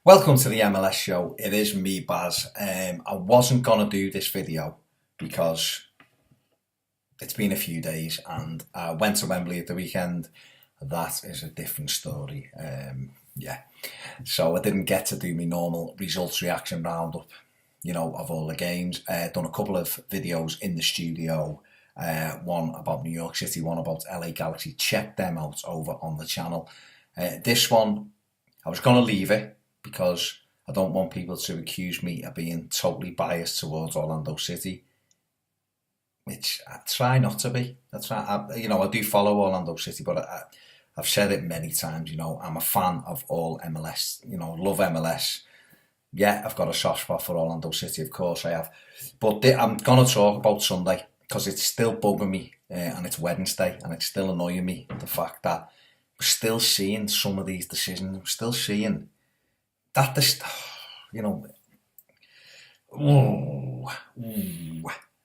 Welcome to the MLS show. It is me, Baz. I wasn't going to do this video because it's been a few days and I went to Wembley at the weekend. That is a different story. So I didn't get to do my normal results reaction roundup, of all the games. Done a couple of videos in the studio. One about New York City, one about LA Galaxy. Check them out over on the channel. This one, I was going to leave it because I don't want people to accuse me of being totally biased towards Orlando City, which I try not to be. I do follow Orlando City, but I've said it many times, I'm a fan of all MLS, love MLS. Yeah, I've got a soft spot for Orlando City, of course I have. But I'm going to talk about Sunday because it's still bugging me and it's Wednesday and it's still annoying me, the fact that we're still seeing some of these decisions. I'm still seeing that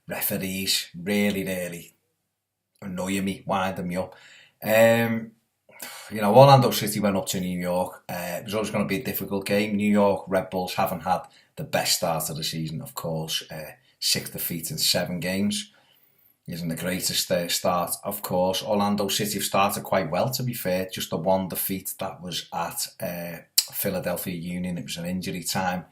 referees really annoying me, winding me up. Orlando City went up to New York. It was always going to be a difficult game. New York Red Bulls haven't had the best start of the season, of course. 6 defeats in 7 games isn't the greatest start, of course. Orlando City have started quite well, to be fair. Just the one defeat that was at Philadelphia Union. It was an injury time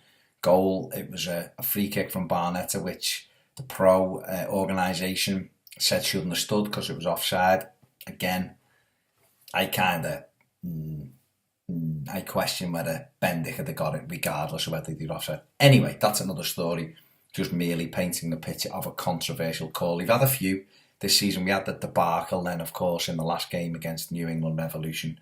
goal. It was a free kick from Barnetta, which the pro organisation said shouldn't have stood because it was offside. Again, I question whether Bendik had got it regardless of whether they were offside. Anyway, that's another story. Just merely painting the picture of a controversial call. We've had a few this season. We had the debacle then, of course, in the last game against New England Revolution.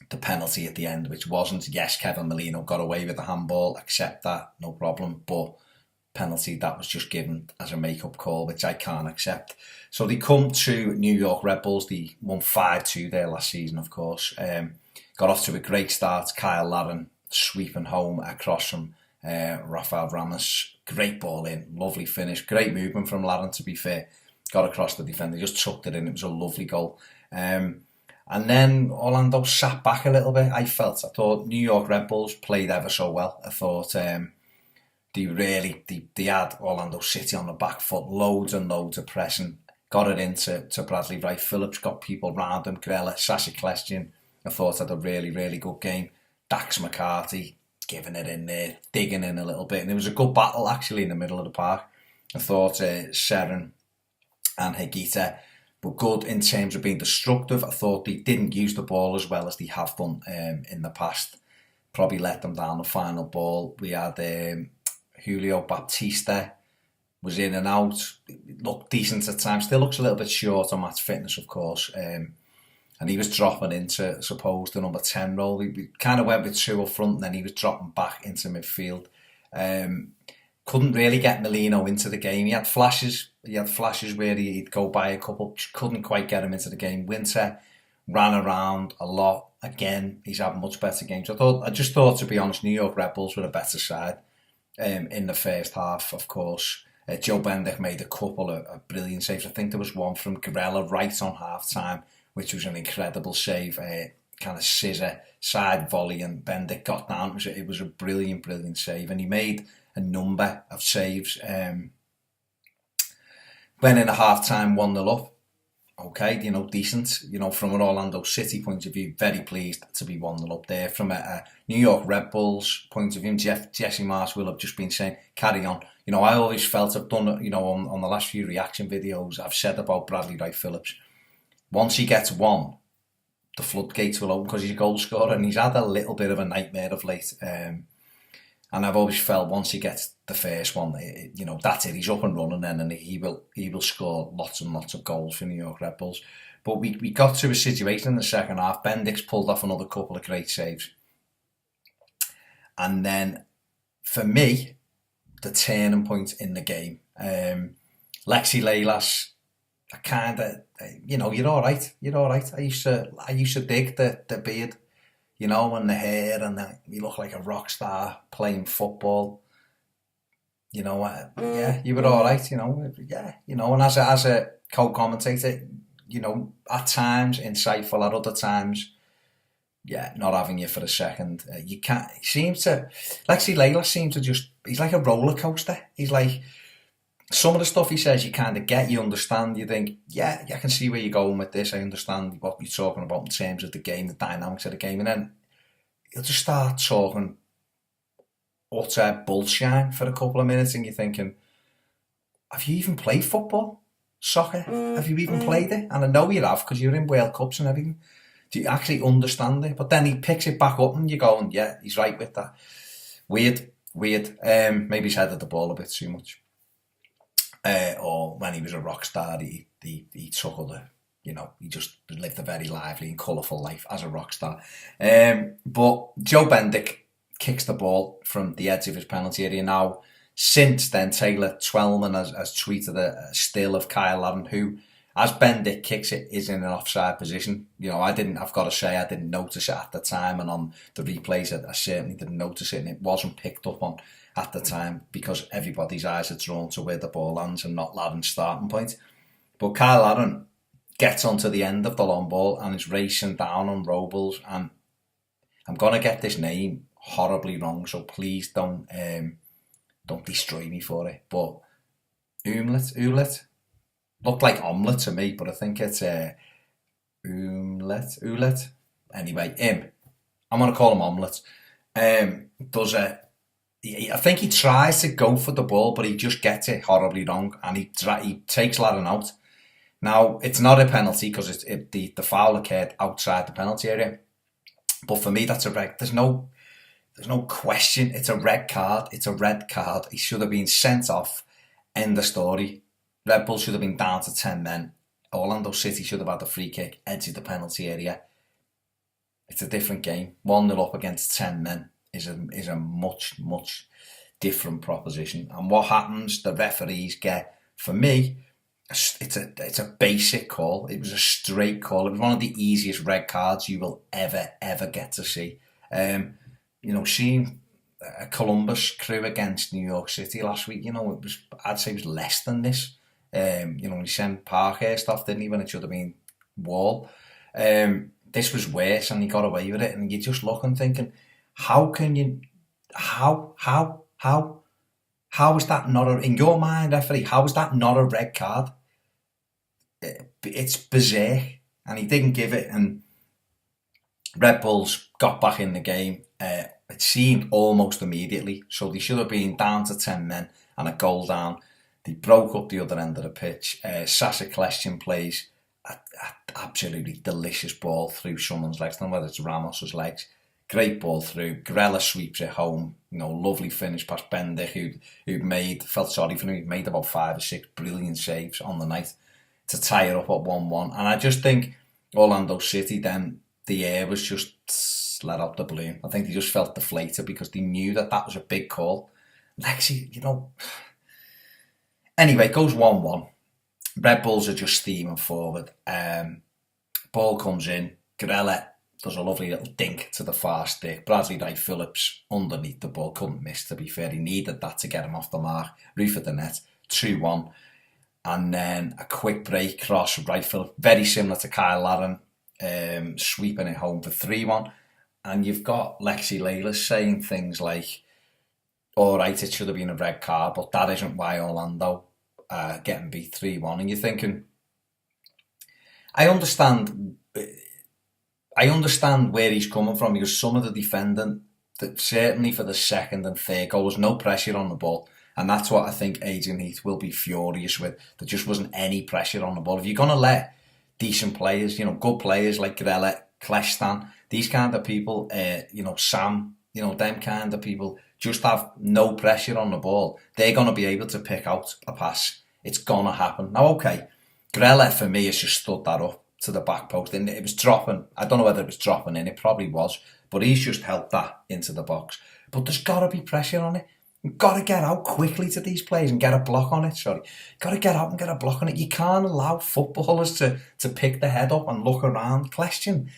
The penalty at the end, which wasn't. Yes, Kevin Molino got away with the handball. Accept that, no problem. But penalty that was just given as a make-up call, which I can't accept. So they come to New York Red Bulls. They won 5-2 there last season, of course. Got off to a great start. Kyle Larin sweeping home across from Rafael Ramos. Great ball in, lovely finish. Great movement from Larin, to be fair. Got across the defender, just tucked it in. It was a lovely goal. And then Orlando sat back a little bit, I thought New York Red Bulls played ever so well. I thought they had Orlando City on the back foot, loads and loads of pressing. Got it into Bradley Wright Phillips, got people round him, Grella, Sasha Klestin, I thought had a really good game. Dax McCarthy giving it in there, digging in a little bit. And it was a good battle actually in the middle of the park. I thought Seren and Higuita were good in terms of being destructive. I thought they didn't use the ball as well as they have done in the past. Probably let them down the final ball. We had Julio Baptista was in and out. Looked decent at times. Still looks a little bit short on match fitness, of course. And he was dropping into, I suppose, the number 10 role. We kind of went with 2 up front, and then he was dropping back into midfield. Couldn't really get Molino into the game. He had flashes where he'd go by a couple, couldn't quite get him into the game. Winter ran around a lot. Again, he's had much better games. I just thought, to be honest, New York Red Bulls were a better side in the first half, of course. Joe Bendik made a couple of brilliant saves. I think there was one from Grella right on half-time, which was an incredible save. Kind of scissor, side volley, and Bendik got down. It was a brilliant save, and he made a number of saves. Went in a half-time 1-0 up. Okay, decent. From an Orlando City point of view, very pleased to be 1-0 up there. From a New York Red Bulls point of view, Jesse Marsh will have just been saying, carry on. I always felt, I've done it, on the last few reaction videos, I've said about Bradley Wright Phillips. Once he gets one, the floodgates will open because he's a goal scorer and he's had a little bit of a nightmare of late. And I've always felt once he gets the first one, that's it. He's up and running then, and he will score lots and lots of goals for New York Red Bulls. But we got to a situation in the second half. Bendik's pulled off another couple of great saves. And then, for me, the turning point in the game, Lexi Lalas, I kind of, you're all right. I used to dig the beard, and the hair, and you look like a rock star playing football. Yeah, you were all right, and as a co-commentator, at times insightful, at other times yeah, not having you for a second. You can't. Lexi Lalas seems to just. He's like a roller coaster. He's like some of the stuff he says. You kind of get. You understand. You think, yeah, I can see where you're going with this. I understand what you're talking about in terms of the game, the dynamics of the game, and then he'll just start talking utter bullshine for a couple of minutes, and you're thinking, have you even played football? Soccer? Have you even played it? And I know you have because you're in World Cups and everything. Do you actually understand it? But then he picks it back up and you're going, yeah, he's right with that. Weird. Maybe he's headed the ball a bit too much. Or when he was a rock star, he took all the, he just lived a very lively and colourful life as a rock star. But Joe Bendick kicks the ball from the edge of his penalty area. Now, since then, Taylor Twellman has tweeted a still of Kyle Larin, who, as Bendick kicks it, is in an offside position. I've got to say, I didn't notice it at the time, and on the replays, I certainly didn't notice it, and it wasn't picked up on at the time because everybody's eyes are drawn to where the ball lands and not Larin's starting point. But Kyle Larin gets onto the end of the long ball and is racing down on Robles, and I'm going to get this name horribly wrong, so please don't destroy me for it. But Ulet, looked like omelette to me, but I think it's Ulet. Anyway, I'm going to call him omelette. I think he tries to go for the ball, but he just gets it horribly wrong, and he takes Larin out. Now, it's not a penalty because the foul occurred outside the penalty area. But for me, that's a red. There's no question. It's a red card. It's a red card. He should have been sent off. End of story. Red Bull should have been down to 10 men. Orlando City should have had the free kick, edge of the penalty area. It's a different game. 1-0 up against 10 men is a much, much different proposition. And what happens, the referees get, for me, it's a basic call. It was a straight call. It was one of the easiest red cards you will ever get to see. Seeing a Columbus Crew against New York City last week, I'd say it was less than this. He sent Parkhurst off, didn't he, when it should have been Wall. This was worse, and he got away with it, and you're just looking, thinking, how is that not in your mind, referee, how is that not a red card? It's bizarre, and he didn't give it, and Red Bulls got back in the game. It seemed almost immediately, so they should have been down to 10 men and a goal down. They broke up the other end of the pitch. Sasa Kleshin plays a absolutely delicious ball through someone's legs. I don't know whether it's Ramos's legs. Great ball through. Grella sweeps it home. Lovely finish past Bendick, who felt sorry for him. He made about 5 or 6 brilliant saves on the night to tie it up at 1-1. And I just think Orlando City, then the air was just let out the balloon. I think they just felt deflated because they knew that was a big call. Lexi, Anyway, it goes 1-1. Red Bulls are just steaming forward. Ball comes in. Grella does a lovely little dink to the far stick. Bradley Wright Phillips underneath the ball. Couldn't miss, to be fair. He needed that to get him off the mark. Roof of the net. 2-1. And then a quick break cross. Wright Phillips. Very similar to Kyle Larin. Sweeping it home for 3-1. And you've got Lexi Lalas saying things like, all right, it should have been a red card, but that isn't why Orlando getting beat 3-1. And you're thinking, I understand where he's coming from, because some of the defending, certainly for the second and third goal, was no pressure on the ball. And that's what I think Adrian Heath will be furious with. There just wasn't any pressure on the ball. If you're going to let decent players, good players like Grella, Klestan, these kind of people, Sam, them kind of people, just have no pressure on the ball, they're going to be able to pick out a pass. It's going to happen. Now, okay, Grella, for me, has just stood that up to the back post, and it was dropping. I don't know whether it was dropping in, it probably was, but he's just helped that into the box. But there's got to be pressure on it. You've got to get out quickly to these players and get a block on it, You've got to get out and get a block on it. You can't allow footballers to pick the head up and look around. Question,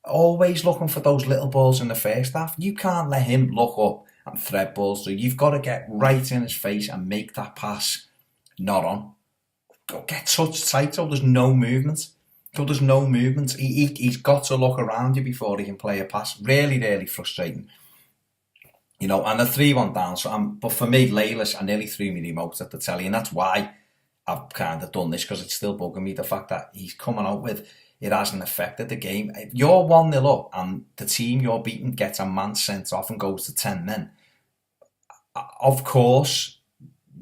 always looking for those little balls in the first half. You can't let him look up and thread balls, so you've got to get right in his face and make that pass not on. Go get touched tight so there's no movement. So there's no movement. He's got to look around you before he can play a pass. Really, really frustrating. You know, and a 3-1 down. So but for me, Lalas, I nearly threw me remote at the telly, and that's why I've kind of done this, because it's still bugging me, the fact that he's coming out with it hasn't affected the game. If you're 1-0 up and the team you're beating gets a man sent off and goes to 10 men, of course,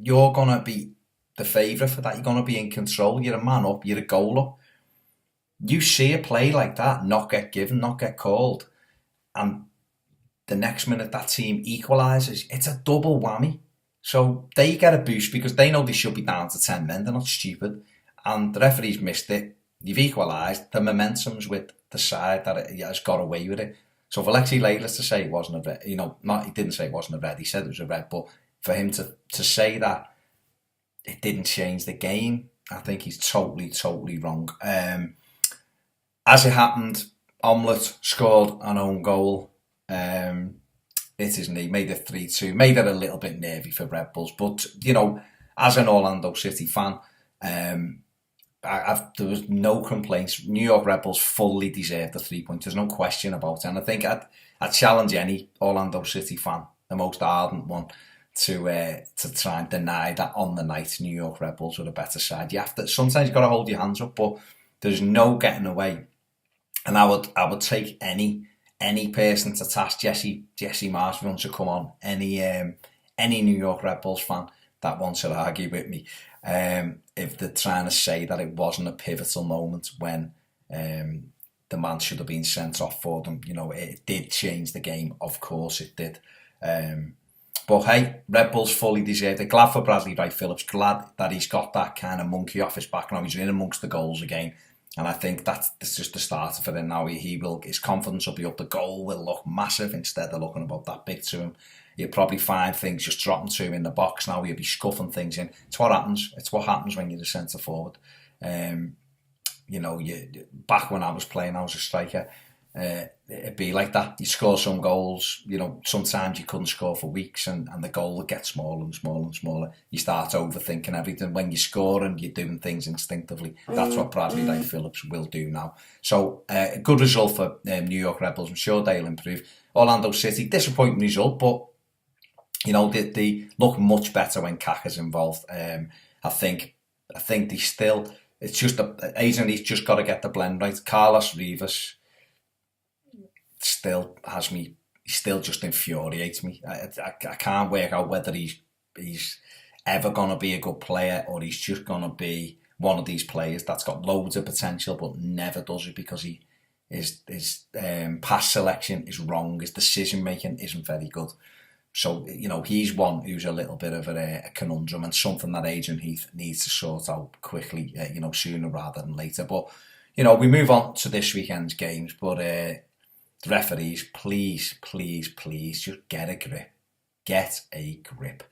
you're going to be the favourite for that. You're going to be in control. You're a man up, you're a goal up. You see a play like that not get given, not get called, and the next minute that team equalises. It's a double whammy. So they get a boost because they know they should be down to 10 men. They're not stupid. And the referee's missed it. You've equalised. The momentum's with the side that it has got away with it. So for Lexi Lalas to say it wasn't a red, he didn't say it wasn't a red. He said it was a red. But for him to say that it didn't change the game, I think he's totally, totally wrong. As it happened, Omelette scored an own goal. It isn't he, made it 3-2, made it a little bit nervy for Red Bulls. But, you know, as an Orlando City fan, there was no complaints. New York Red Bulls fully deserved the 3 points. There's no question about it. And I think I'd challenge any Orlando City fan, the most ardent one, to try and deny that on the night New York Red Bulls were a better side. Sometimes you've got to hold your hands up, but there's no getting away. And I would take any person to task. Jesse Marsh wants to come on. Any New York Red Bulls fan that wants to argue with me, if they're trying to say that it wasn't a pivotal moment when the man should have been sent off for them. You know, it did change the game. Of course it did. But hey, Red Bulls fully deserved it. Glad for Bradley Wright Phillips. Glad that he's got that kind of monkey off his back now. He's in amongst the goals again. And I think that's just the start of it. And now his confidence will be up. The goal will look massive instead of looking about that big to him. You'll probably find things just dropping to him in the box now. He'll be scuffing things in. It's what happens. It's what happens when you're the centre forward. You know, back when I was playing, I was a striker. It'd be like that. You score some goals. You know, sometimes you couldn't score for weeks, and the goal would get smaller and smaller and smaller. You start overthinking everything. When you're scoring, you're doing things instinctively. That's what Bradley Wright Phillips will do now. So, a good result for New York Red Bulls. I'm sure they'll improve. Orlando City, disappointing result, but you know, they look much better when Kaka's involved. I think they still. It's just he's just got to get the blend right. Carlos Rivas still just infuriates me. I can't work out whether he's ever going to be a good player or he's just going to be one of these players that's got loads of potential but never does it because his pass selection is wrong, his decision making isn't very good. So, you know, he's one who's a little bit of a conundrum and something that Adrian Heath needs to sort out quickly, you know, sooner rather than later. But, you know, we move on to this weekend's games, but the referees, please, just get a grip. Get a grip.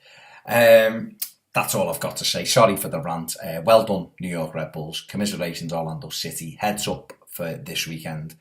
That's all I've got to say. Sorry for the rant. Well done, New York Red Bulls. Commiserations, Orlando City. Heads up for this weekend.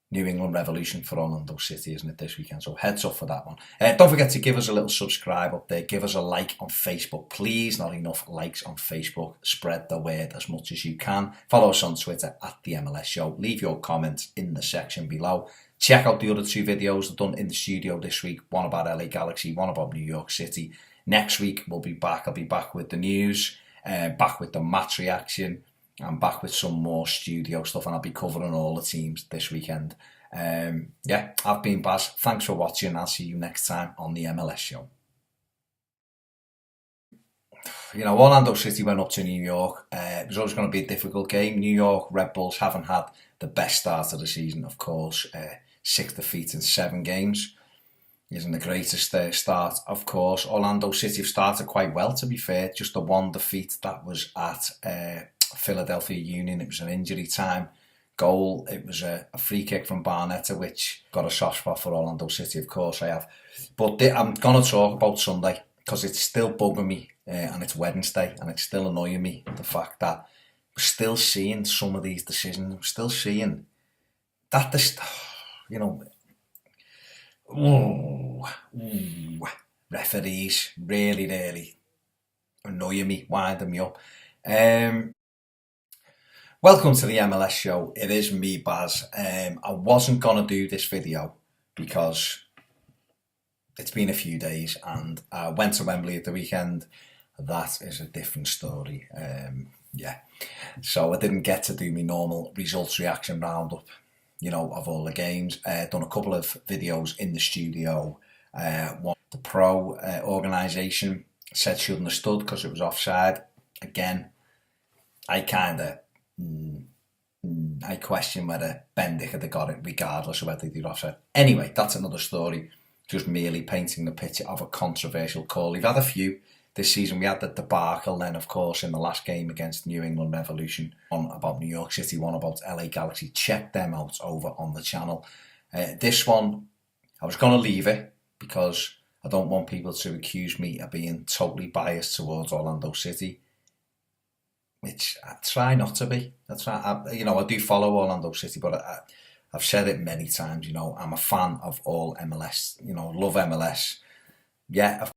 New England Revolution for Orlando City, isn't it, this weekend? So heads up for that one. Don't forget to give us a little subscribe up there. Give us a like on Facebook. Please, not enough likes on Facebook. Spread the word as much as you can. Follow us on Twitter at the MLS Show. Leave your comments in the section below. Check out the other two videos I've done in the studio this week. One about LA Galaxy, one about New York City. Next week, we'll be back. I'll be back with the news, back with the match reaction. I'm back with some more studio stuff and I'll be covering all the teams this weekend. Yeah, I've been Baz. Thanks for watching. I'll see you next time on the MLS Show. You know, Orlando City went up to New York. It was always going to be a difficult game. New York Red Bulls haven't had the best start of the season, of course. 6 defeats in 7 games. Isn't the greatest start, of course. Orlando City have started quite well, to be fair. Just the one defeat that was at Philadelphia Union. It was an injury time goal. It was a free kick from Barnetta, which got a soft spot for Orlando City, of course I have. But I'm going to talk about Sunday because it's still bugging me and it's Wednesday and it's still annoying me, the fact that we're still seeing some of these decisions. I'm still seeing that you know, referees really annoying me, winding me up. Welcome to the MLS Show. It is me, Baz. I wasn't going to do this video because it's been a few days and I went to Wembley at the weekend. That is a different story. So I didn't get to do my normal results reaction roundup, of all the games. Done a couple of videos in the studio. The pro organisation said shouldn't have stood because it was offside. Again, I question whether Bendick had got it regardless of whether they were offside. Anyway, that's another story. Just merely painting the picture of a controversial call. We've had a few this season. We had the debacle then, of course, in the last game against New England Revolution. One about New York City, one about LA Galaxy. Check them out over on the channel. This one, I was going to leave it because I don't want people to accuse me of being totally biased towards Orlando City, which I try not to be. I do follow Orlando City, but I've said it many times, I'm a fan of all MLS, love MLS. Yeah,